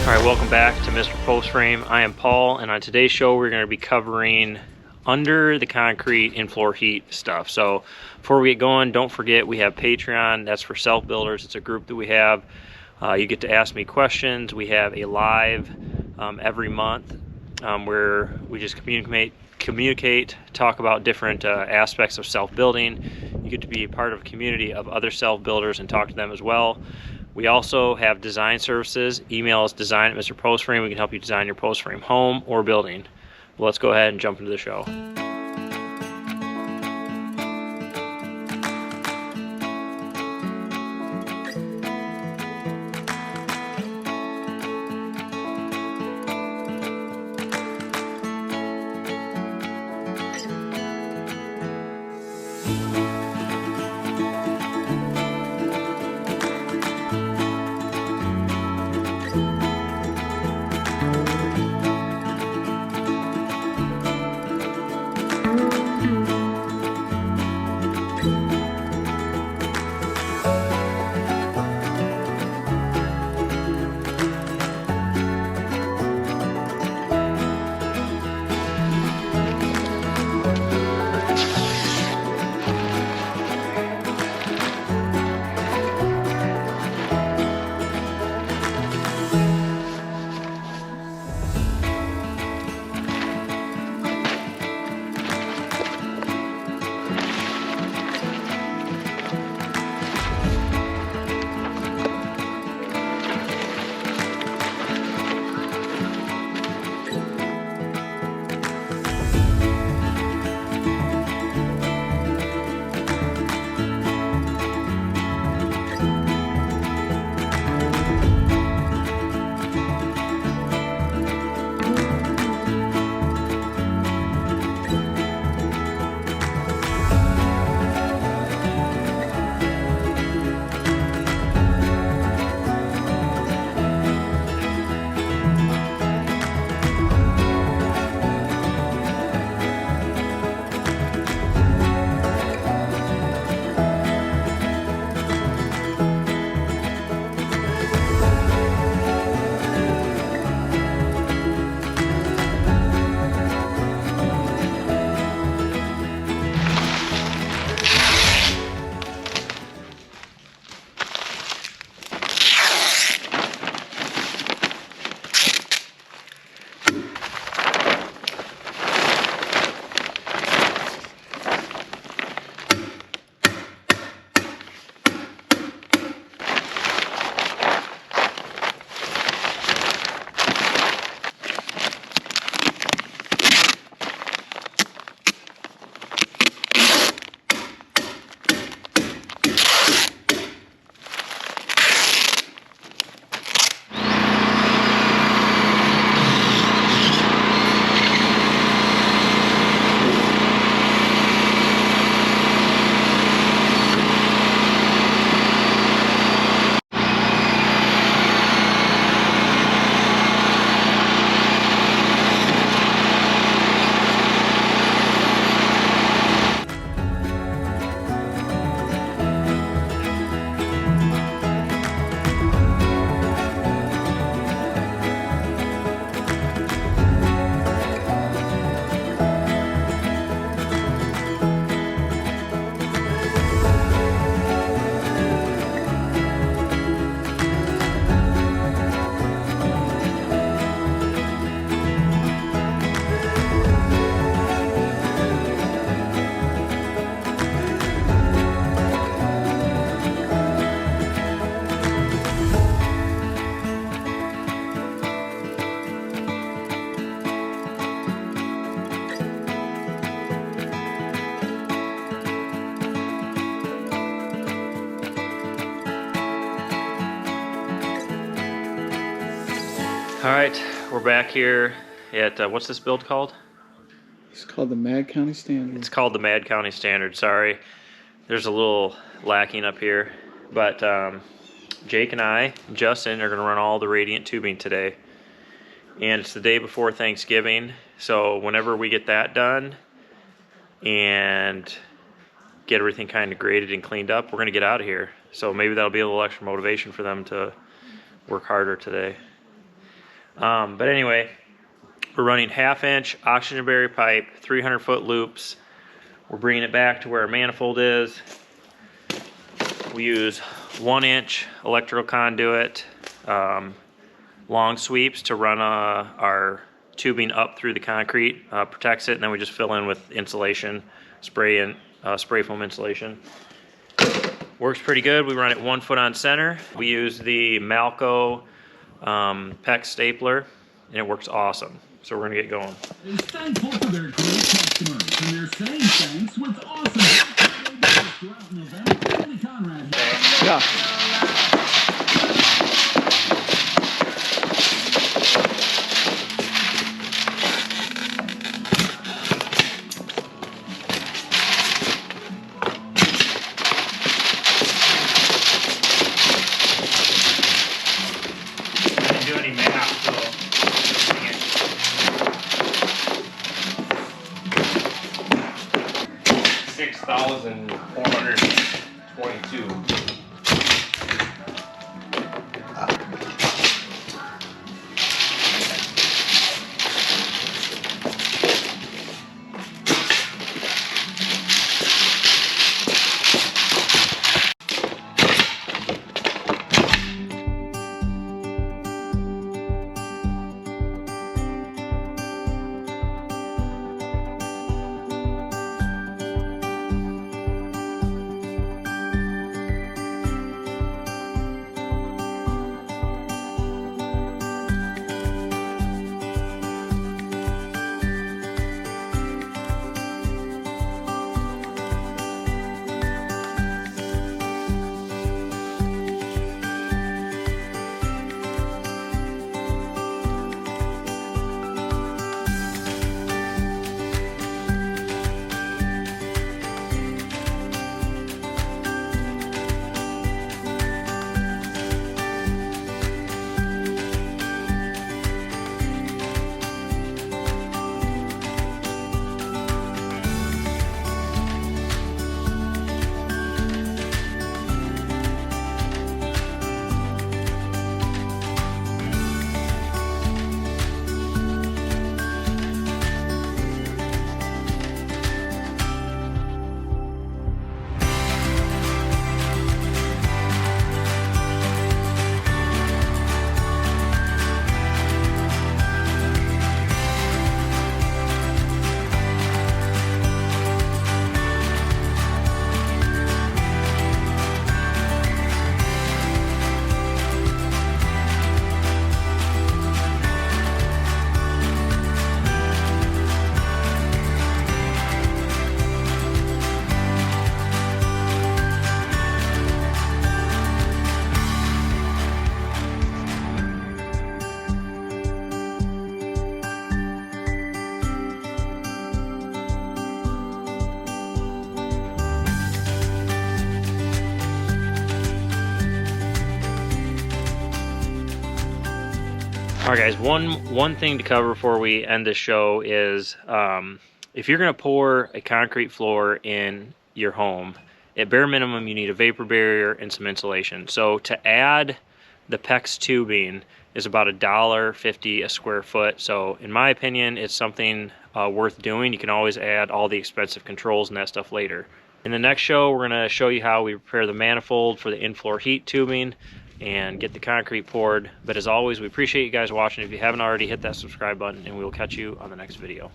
Alright, welcome back to Mr. Post Frame. I am Paul, and on today's show we're going to be covering under the concrete and floor heat stuff. So before we get going, don't forget we have Patreon. That's for self-builders. It's a group that we have. You get to ask me questions. We have a live every month where we just communicate, talk about different aspects of self-building. You get to be part of a community of other self-builders and talk to them as well. We also have design services. Email us design@MrPostFrame. We can help you design your post frame home or building. Well, let's go ahead and jump into the show. Alright, we're back here at, what's this build called? It's called the Mad County Standard. It's called the Mad County Standard, sorry. There's a little lacking up here. But Jake and I, Justin, are going to run all the radiant tubing today. And it's the day before Thanksgiving, so whenever we get that done and get everything kind of graded and cleaned up, we're going to get out of here. So maybe that'll be a little extra motivation for them to work harder today. But anyway, we're running 1/2 inch oxygen barrier pipe, 300-foot loops. We're bringing it back to where our manifold is. We use 1 inch electrical conduit, long sweeps to run our tubing up through the concrete, protects it, and then we just fill in with insulation, spray foam insulation. Works pretty good. We run it 1 foot on center. We use the Malco Pex stapler, and it works awesome. So we're gonna get going. Is thankful for their great customers, and they're saying thanks with awesome throughout November. Andy Conrad. Yeah. All right, guys, one thing to cover before we end the show is if you're going to pour a concrete floor in your home, at bare minimum you need a vapor barrier and some insulation. So to add the Pex tubing is about $1.50 a square foot. So in my opinion, it's something worth doing. You can always add all the expensive controls and that stuff later. In the next show, we're going to show you how we prepare the manifold for the in-floor heat tubing and get the concrete poured. But as always, we appreciate you guys watching. If you haven't already, hit that subscribe button, and we will catch you on the next video.